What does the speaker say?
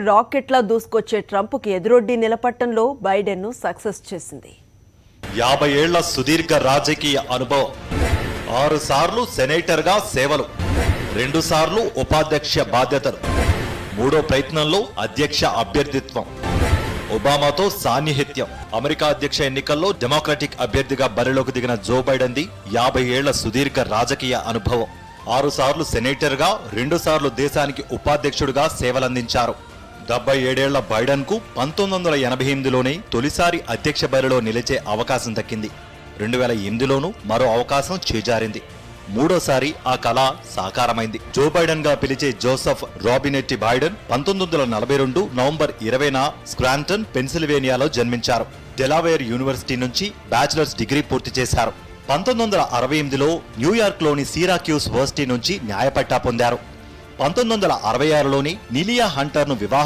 రాకెట్లా దూసుకొచ్చే ట్రంప్కి ఎదురొడ్డి నిలపట్టంలో బైడెన్ను సక్సెస్ చేసింది. 50 ఏళ్ల సుదీర్ఘ రాజకీయ అనుభవం, 6 సార్లు సెనేటర్గా సేవలు, 2 సార్లు ఉపాధ్యక్ష బాధ్యతలు, 3వ ప్రయత్నంలో అధ్యక్ష అభ్యర్థిత్వం, ఒబామాతో సాన్నిహిత్యం. అమెరికా అధ్యక్ష ఎన్నికల్లో డెమోక్రటిక్ అభ్యర్థిగా బరిలోకి దిగిన జో బైడెన్ది 50 ఏళ్ల సుదీర్ఘ రాజకీయ అనుభవం. 6 సార్లు సెనేటర్గా, 2 సార్లు దేశానికి ఉపాధ్యక్షుడిగా సేవలందించారు. 77 ఏళ్ల బైడెన్ కు 1988లోనే తొలిసారి అధ్యక్ష బరిలో నిలిచే అవకాశం దక్కింది. 2008లోనూ మరో అవకాశం చేజారింది. 3వసారి ఆ కళ సాకారమైంది. జో బైడెన్ గా పిలిచే జోసెఫ్ రాబినెట్టి బైడెన్ 1942 నవంబర్ 20న స్క్రాంటన్, పెన్సిల్వేనియాలో జన్మించారు. డెలావేర్ యూనివర్సిటీ నుంచి బ్యాచిలర్స్ డిగ్రీ పూర్తి చేశారు. 1968లో న్యూయార్క్లోని సిరాక్యూస్ వర్సిటీ నుంచి న్యాయపట్టా పొందారు. 1966లోని నిలియా హంటర్ను వివాహం